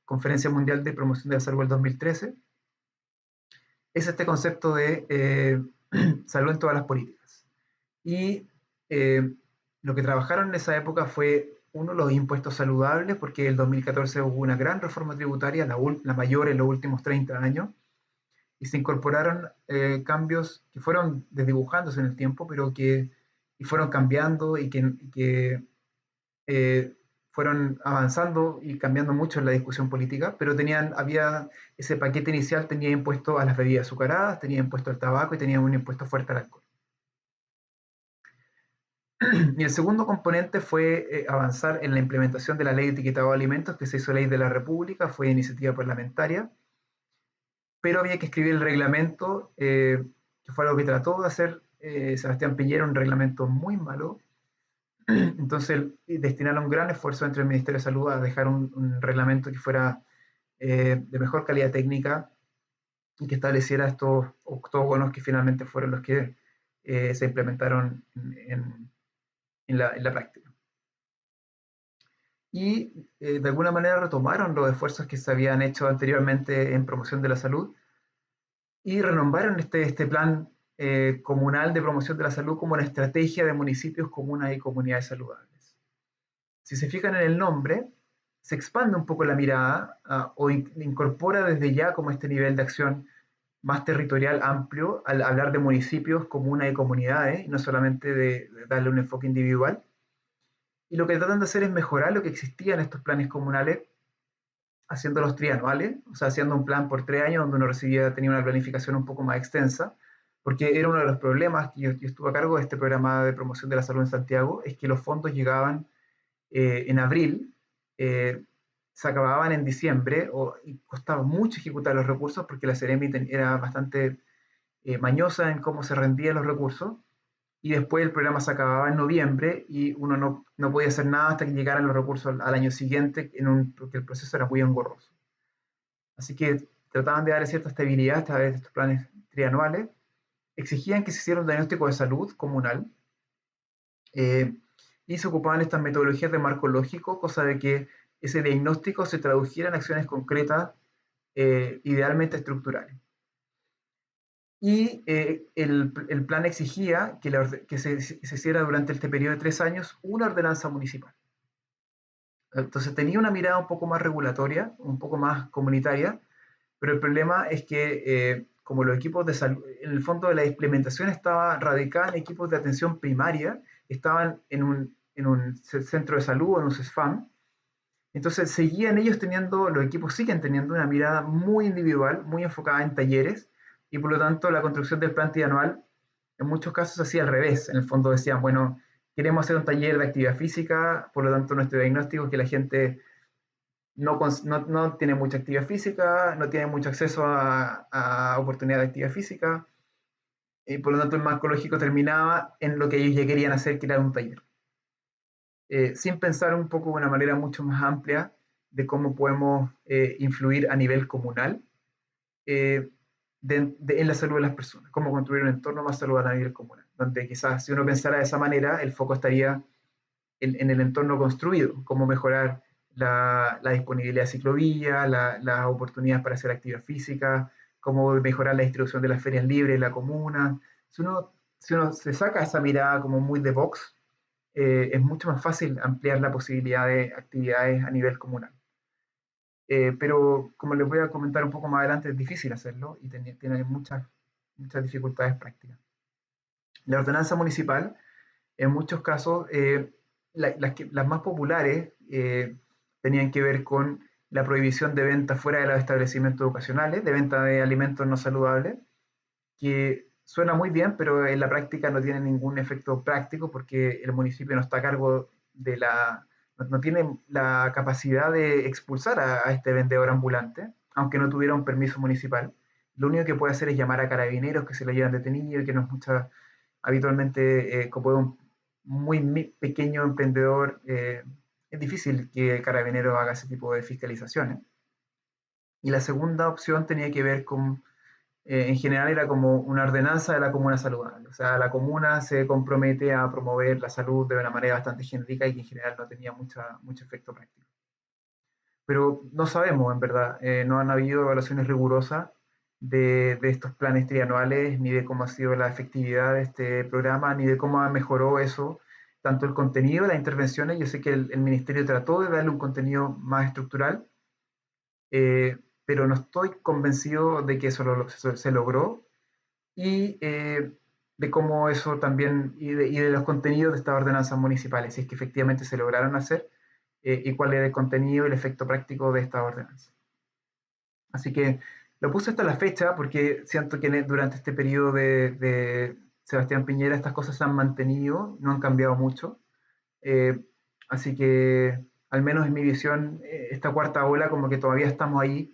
Conferencia Mundial de Promoción de la Salud del 2013, es este concepto de salud en todas las políticas. Y lo que trabajaron en esa época fue, uno, los impuestos saludables, porque en el 2014 hubo una gran reforma tributaria, la mayor en los últimos 30 años, y se incorporaron cambios que fueron desdibujándose en el tiempo, pero que y fueron cambiando y que fueron avanzando y cambiando mucho en la discusión política, pero ese paquete inicial tenía impuesto a las bebidas azucaradas, tenía impuesto al tabaco y tenía un impuesto fuerte al alcohol. Y el segundo componente fue avanzar en la implementación de la ley de etiquetado de alimentos, que se hizo ley de la República, fue iniciativa parlamentaria, pero había que escribir el reglamento, que fue algo que trató de hacer Sebastián Piñera, un reglamento muy malo. Entonces destinaron un gran esfuerzo entre el Ministerio de Salud a dejar un reglamento que fuera de mejor calidad técnica y que estableciera estos octógonos que finalmente fueron los que se implementaron en la práctica. Y de alguna manera retomaron los esfuerzos que se habían hecho anteriormente en promoción de la salud y renombraron este plan comunal de promoción de la salud como una estrategia de municipios, comunas y comunidades saludables. Si se fijan en el nombre, se expande un poco la mirada o incorpora desde ya como este nivel de acción más territorial amplio al hablar de municipios, comunas y comunidades, y no solamente de darle un enfoque individual. Y lo que tratan de hacer es mejorar lo que existía en estos planes comunales, haciéndolos trianuales, o sea, haciendo un plan por 3 años donde uno tenía una planificación un poco más extensa, porque era uno de los problemas que yo estuve a cargo de este programa de promoción de la salud en Santiago, es que los fondos llegaban en abril, se acababan en diciembre y costaba mucho ejecutar los recursos porque la Ceremi era bastante mañosa en cómo se rendían los recursos, y después el programa se acababa en noviembre y uno no podía hacer nada hasta que llegaran los recursos al año siguiente, porque el proceso era muy engorroso. Así que trataban de darle cierta estabilidad a través de estos planes trianuales, exigían que se hiciera un diagnóstico de salud comunal, eh, y se ocupaban estas metodologías de marco lógico, cosa de que ese diagnóstico se tradujera en acciones concretas, idealmente estructurales. Y el plan exigía que se hiciera durante este periodo de 3 años una ordenanza municipal. Entonces tenía una mirada un poco más regulatoria, un poco más comunitaria, pero el problema es que como los equipos de salud, en el fondo de la implementación estaba radicada en equipos de atención primaria, estaban en un centro de salud o en un CESFAM, entonces seguían ellos teniendo, los equipos siguen teniendo una mirada muy individual, muy enfocada en talleres, y por lo tanto la construcción del plan trianual en muchos casos hacía al revés. En el fondo decían, bueno, queremos hacer un taller de actividad física, por lo tanto nuestro diagnóstico es que la gente no tiene mucha actividad física, no tiene mucho acceso a oportunidad de actividad física, y por lo tanto el marco lógico terminaba en lo que ellos ya querían hacer, que era un taller. Sin pensar un poco de una manera mucho más amplia de cómo podemos influir a nivel comunal, eh, en la salud de las personas, cómo construir un entorno más saludable a nivel comunal, donde quizás si uno pensara de esa manera, el foco estaría en el entorno construido, cómo mejorar la disponibilidad de ciclovías, las oportunidades para hacer actividad física, cómo mejorar la distribución de las ferias libres en la comuna. Si uno se saca esa mirada como muy de box, es mucho más fácil ampliar la posibilidad de actividades a nivel comunal. Pero como les voy a comentar un poco más adelante, es difícil hacerlo y tiene muchas dificultades prácticas. La ordenanza municipal, en muchos casos, las más populares tenían que ver con la prohibición de venta fuera de los establecimientos educacionales, de venta de alimentos no saludables, que suena muy bien, pero en la práctica no tiene ningún efecto práctico porque el municipio no está a cargo no tiene la capacidad de expulsar a este vendedor ambulante, aunque no tuviera un permiso municipal. Lo único que puede hacer es llamar a carabineros que se lo llevan detenido y que no es habitualmente, como es un muy pequeño emprendedor, es difícil que el carabinero haga ese tipo de fiscalizaciones. Y la segunda opción tenía que ver con en general era como una ordenanza de la comuna saludable. O sea, la comuna se compromete a promover la salud de una manera bastante genérica y que en general no tenía mucho efecto práctico. Pero no sabemos, en verdad, no han habido evaluaciones rigurosas de estos planes trianuales, ni de cómo ha sido la efectividad de este programa, ni de cómo mejoró eso, tanto el contenido de las intervenciones. Yo sé que el ministerio trató de darle un contenido más estructural, pero no estoy convencido de que eso se logró y de cómo eso también, y de los contenidos de estas ordenanzas municipales, si es que efectivamente se lograron hacer, y cuál era el contenido y el efecto práctico de estas ordenanzas. Así que lo puse hasta la fecha porque siento que durante este periodo de Sebastián Piñera estas cosas se han mantenido, no han cambiado mucho. Eh, Así que, al menos en mi visión, esta cuarta ola, como que todavía estamos ahí.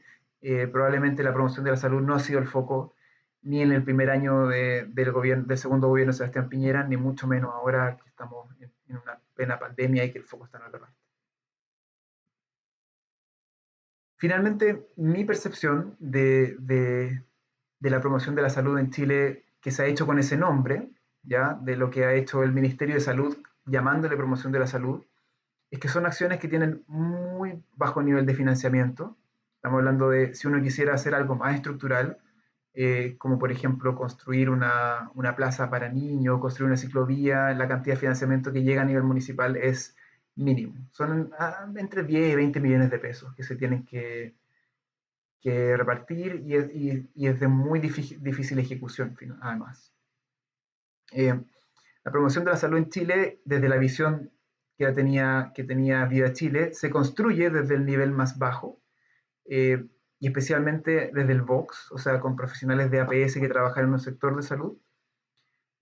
Probablemente la promoción de la salud no ha sido el foco ni en el primer año del segundo gobierno de Sebastián Piñera, ni mucho menos ahora que estamos en una plena pandemia y que el foco está en otra parte. Finalmente, mi percepción de la promoción de la salud en Chile, que se ha hecho con ese nombre, ¿ya? De lo que ha hecho el Ministerio de Salud llamándole promoción de la salud, es que son acciones que tienen muy bajo nivel de financiamiento. Estamos hablando de si uno quisiera hacer algo más estructural, como por ejemplo construir una plaza para niños, construir una ciclovía, la cantidad de financiamiento que llega a nivel municipal es mínimo. Son entre 10 y 20 millones de pesos que se tienen que repartir y es de muy difícil ejecución, además. Eh, la promoción de la salud en Chile, desde la visión que tenía Vida Chile, se construye desde el nivel más bajo, y especialmente desde el Vox, o sea, con profesionales de APS que trabajan en un sector de salud,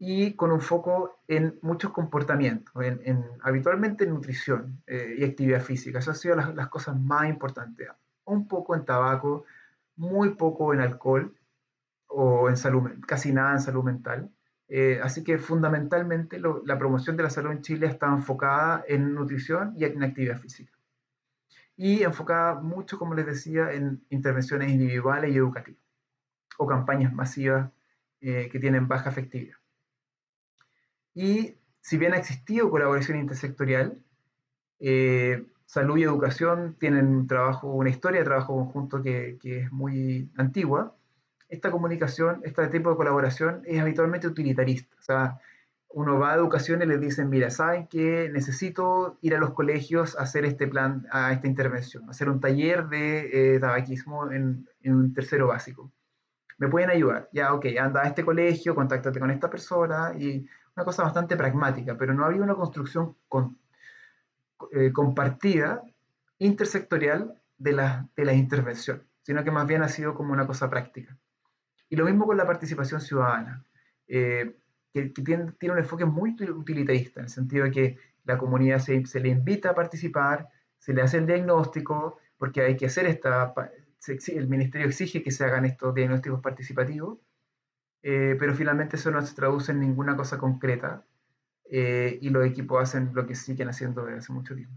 y con un foco en muchos comportamientos, habitualmente en nutrición y actividad física. Esas han sido las cosas más importantes. Un poco en tabaco, muy poco en alcohol, o en salud, casi nada en salud mental. Así que fundamentalmente la promoción de la salud en Chile está enfocada en nutrición y en actividad física. Y enfocada mucho, como les decía, en intervenciones individuales y educativas o campañas masivas que tienen baja efectividad. Y si bien ha existido colaboración intersectorial, salud y educación tienen un trabajo, una historia de trabajo conjunto que es muy antigua. Esta comunicación, este tipo de colaboración es habitualmente utilitarista. O sea, uno va a educación y les dicen, mira, ¿saben qué? Necesito ir a los colegios a hacer este plan, a esta intervención, hacer un taller de tabaquismo en un tercero básico. ¿Me pueden ayudar? Ya, ok, anda a este colegio, contáctate con esta persona y una cosa bastante pragmática, pero no había una construcción compartida, intersectorial de la intervención, sino que más bien ha sido como una cosa práctica. Y lo mismo con la participación ciudadana, eh, que tiene un enfoque muy utilitarista, en el sentido de que la comunidad se le invita a participar, se le hace el diagnóstico, porque hay que hacer el ministerio exige que se hagan estos diagnósticos participativos, pero finalmente eso no se traduce en ninguna cosa concreta, y los equipos hacen lo que siguen haciendo desde hace mucho tiempo.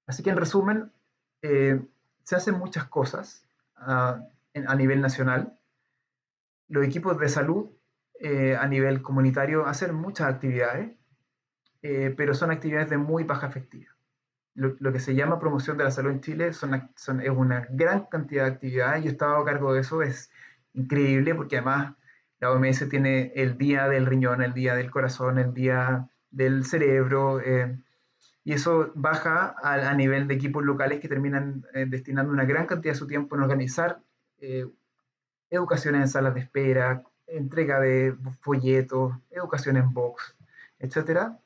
Así que en resumen, eh, se hacen muchas cosas a nivel nacional. Los equipos de salud a nivel comunitario hacen muchas actividades, pero son actividades de muy baja efectividad. Lo que se llama promoción de la salud en Chile es una gran cantidad de actividades. Yo he estado a cargo de eso, es increíble porque además la OMS tiene el día del riñón, el día del corazón, el día del cerebro, y eso baja a nivel de equipos locales que terminan destinando una gran cantidad de su tiempo en organizar eh, educaciones en salas de espera, entrega de folletos, educación en box, etcétera,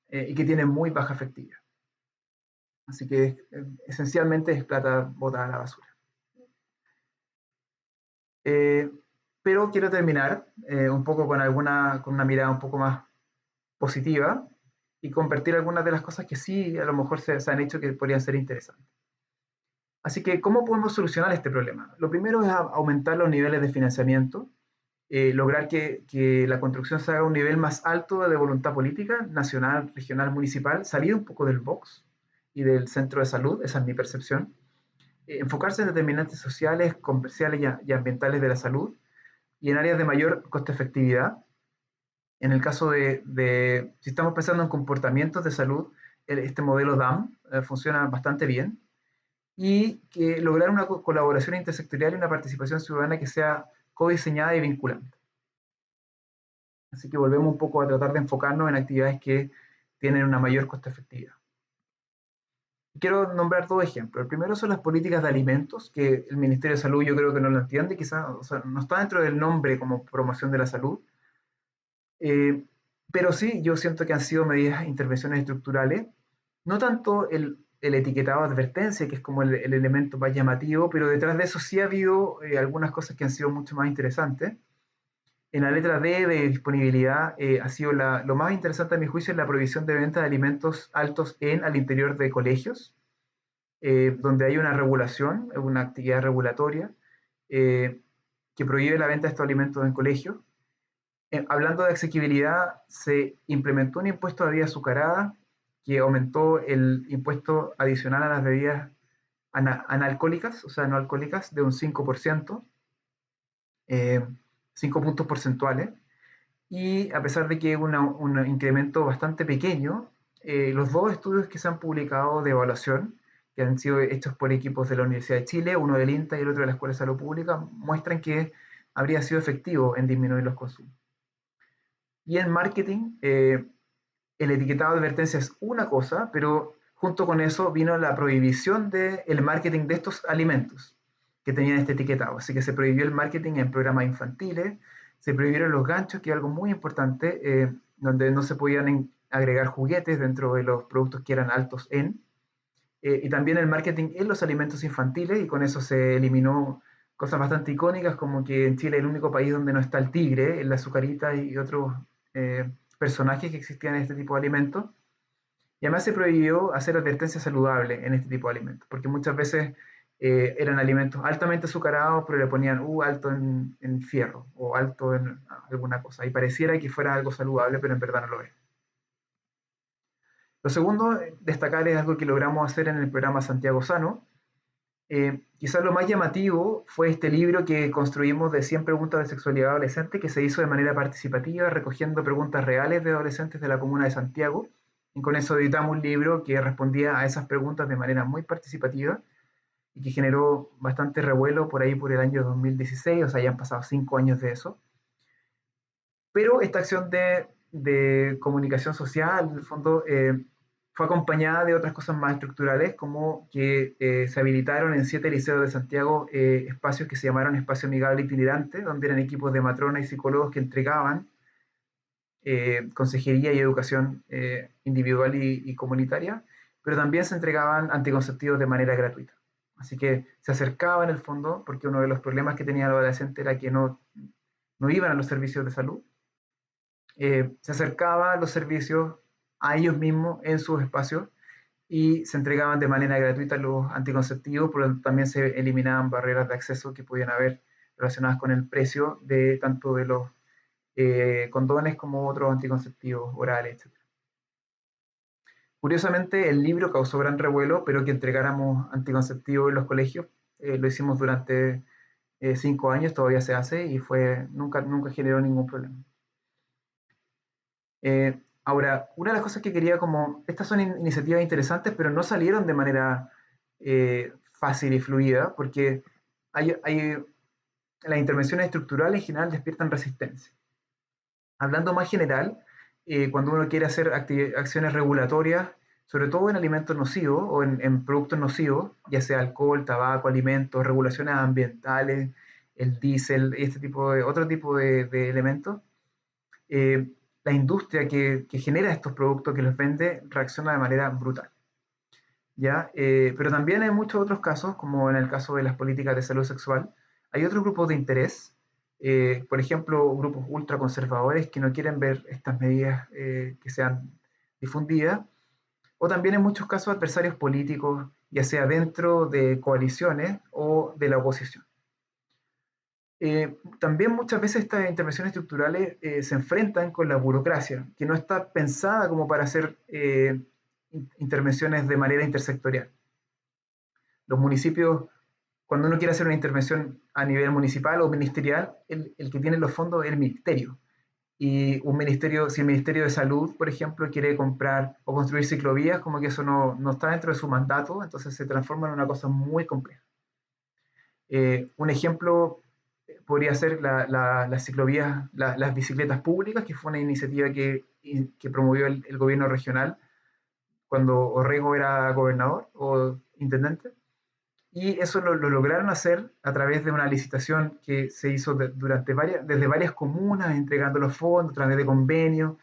y que tienen muy baja efectividad. Así que esencialmente es plata botada a la basura. Eh, pero quiero terminar un poco con una mirada un poco más positiva y convertir algunas de las cosas que sí a lo mejor se han hecho que podrían ser interesantes. Así que, ¿cómo podemos solucionar este problema? Lo primero es aumentar los niveles de financiamiento, lograr que la construcción se haga a un nivel más alto de voluntad política, nacional, regional, municipal, salir un poco del box y del centro de salud, esa es mi percepción, enfocarse en determinantes sociales, comerciales y ambientales de la salud y en áreas de mayor coste efectividad. En el caso si estamos pensando en comportamientos de salud, este modelo DAM funciona bastante bien y que lograr una colaboración intersectorial y una participación ciudadana que sea codiseñada y vinculante. Así que volvemos un poco a tratar de enfocarnos en actividades que tienen una mayor coste efectividad. Quiero nombrar dos ejemplos. El primero son las políticas de alimentos, que el Ministerio de Salud yo creo que no lo entiende, quizás, o sea, no está dentro del nombre como promoción de la salud, eh, pero sí yo siento que han sido medidas, intervenciones estructurales, no tanto el etiquetado de advertencia, que es como el elemento más llamativo, pero detrás de eso sí ha habido algunas cosas que han sido mucho más interesantes. En la letra D de disponibilidad ha sido lo más interesante a mi juicio es la prohibición de venta de alimentos altos al interior de colegios, donde hay una regulación, una actividad regulatoria eh, que prohíbe la venta de estos alimentos en colegios. Hablando de asequibilidad, se implementó un impuesto de bebida azucarada que aumentó el impuesto adicional a las bebidas analcohólicas, o sea, no alcohólicas, de un 5%, eh, 5 puntos porcentuales. Y a pesar de que es un incremento bastante pequeño, los dos estudios que se han publicado de evaluación, que han sido hechos por equipos de la Universidad de Chile, uno del INTA y el otro de la Escuela de Salud Pública, muestran que habría sido efectivo en disminuir los consumos. Y en marketing, el etiquetado de advertencia es una cosa, pero junto con eso vino la prohibición del marketing de estos alimentos que tenían este etiquetado. Así que se prohibió el marketing en programas infantiles, se prohibieron los ganchos, que es algo muy importante, donde no se podían agregar juguetes dentro de los productos que eran altos y también el marketing en los alimentos infantiles, y con eso se eliminó cosas bastante icónicas, como que en Chile es el único país donde no está el tigre, el azucarita y otros personajes que existían en este tipo de alimentos. Y además se prohibió hacer advertencias saludables en este tipo de alimentos, porque muchas veces eran alimentos altamente azucarados, pero le ponían alto en fierro o alto en alguna cosa. Y pareciera que fuera algo saludable, pero en verdad no lo es. Lo segundo, destacar es algo que logramos hacer en el programa Santiago Sano. Quizás lo más llamativo fue este libro que construimos de 100 preguntas de sexualidad adolescente, que se hizo de manera participativa, recogiendo preguntas reales de adolescentes de la comuna de Santiago. Y con eso editamos un libro que respondía a esas preguntas de manera muy participativa y que generó bastante revuelo por ahí por el año 2016, o sea, ya han pasado 5 años de eso. Pero esta acción de comunicación social, en el fondo, fue acompañada de otras cosas más estructurales, como que se habilitaron en 7 liceos de Santiago espacios que se llamaron Espacio Amigable Itinerante, donde eran equipos de matronas y psicólogos que entregaban consejería y educación individual y comunitaria, pero también se entregaban anticonceptivos de manera gratuita. Así que se acercaban en el fondo, porque uno de los problemas que tenía el adolescente era que no iban a los servicios de salud, se acercaba a los servicios a ellos mismos en sus espacios y se entregaban de manera gratuita los anticonceptivos, pero también se eliminaban barreras de acceso que podían haber relacionadas con el precio de tanto de los condones como otros anticonceptivos orales, etc. Curiosamente, el libro causó gran revuelo, pero que entregáramos anticonceptivos en los colegios, lo hicimos durante 5 años, todavía se hace y nunca generó ningún problema. Ahora, una de las cosas que quería estas son iniciativas interesantes, pero no salieron de manera fácil y fluida, porque las intervenciones estructurales en general despiertan resistencia. Hablando más general, cuando uno quiere hacer acciones regulatorias, sobre todo en alimentos nocivos o en productos nocivos, ya sea alcohol, tabaco, alimentos, regulaciones ambientales, el diésel, otro tipo de elementos, eh, la industria que genera estos productos, que los vende, reacciona de manera brutal. ¿Ya? Pero también hay muchos otros casos, como en el caso de las políticas de salud sexual, hay otros grupos de interés, por ejemplo, grupos ultraconservadores que no quieren ver estas medidas que sean difundidas, o también en muchos casos adversarios políticos, ya sea dentro de coaliciones o de la oposición. También muchas veces estas intervenciones estructurales se enfrentan con la burocracia, que no está pensada como para hacer intervenciones de manera intersectorial. Los municipios, cuando uno quiere hacer una intervención a nivel municipal o ministerial, el que tiene los fondos es el ministerio. Y si el Ministerio de Salud, por ejemplo, quiere comprar o construir ciclovías, como que eso no está dentro de su mandato, entonces se transforma en una cosa muy compleja. Un ejemplo podría ser las ciclovías, las bicicletas públicas, que fue una iniciativa que promovió el gobierno regional cuando Orrego era gobernador o intendente. Y eso lo lograron hacer a través de una licitación que se hizo desde varias comunas, entregando los fondos a través de convenios.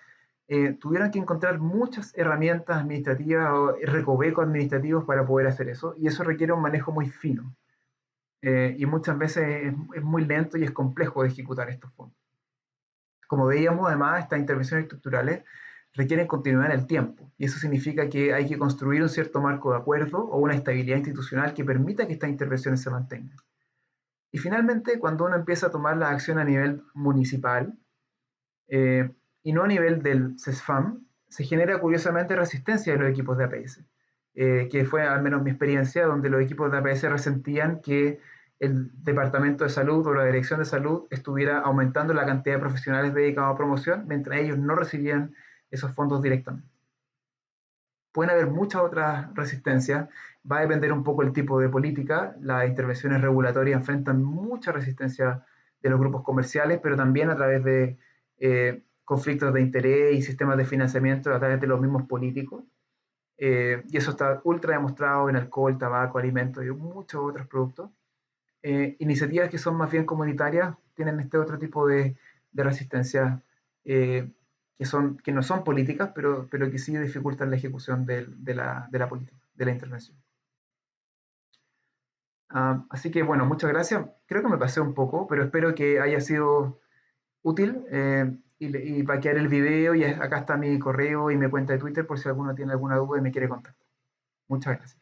Tuvieron que encontrar muchas herramientas administrativas o recovecos administrativos para poder hacer eso, y eso requiere un manejo muy fino. Y muchas veces es muy lento y es complejo de ejecutar estos fondos. Como veíamos, además, estas intervenciones estructurales requieren continuidad en el tiempo, y eso significa que hay que construir un cierto marco de acuerdo o una estabilidad institucional que permita que estas intervenciones se mantengan. Y finalmente, cuando uno empieza a tomar la acción a nivel municipal eh, y no a nivel del CESFAM, se genera curiosamente resistencia de los equipos de APS, que fue al menos mi experiencia, donde los equipos de APS resentían que el Departamento de Salud o la Dirección de Salud estuviera aumentando la cantidad de profesionales dedicados a promoción, mientras ellos no recibían esos fondos directamente. Pueden haber muchas otras resistencias, va a depender un poco el tipo de política. Las intervenciones regulatorias enfrentan mucha resistencia de los grupos comerciales, pero también a través de conflictos de interés y sistemas de financiamiento a través de los mismos políticos. Y eso está ultra demostrado en alcohol, tabaco, alimentos y muchos otros productos. Iniciativas que son más bien comunitarias tienen este otro tipo de resistencia que no son políticas, pero que sí dificultan la ejecución de la política, de la intervención. Así que bueno, muchas gracias. Creo que me pasé un poco, pero espero que haya sido útil y va a quedar el video y acá está mi correo y mi cuenta de Twitter por si alguno tiene alguna duda y me quiere contactar. Muchas gracias.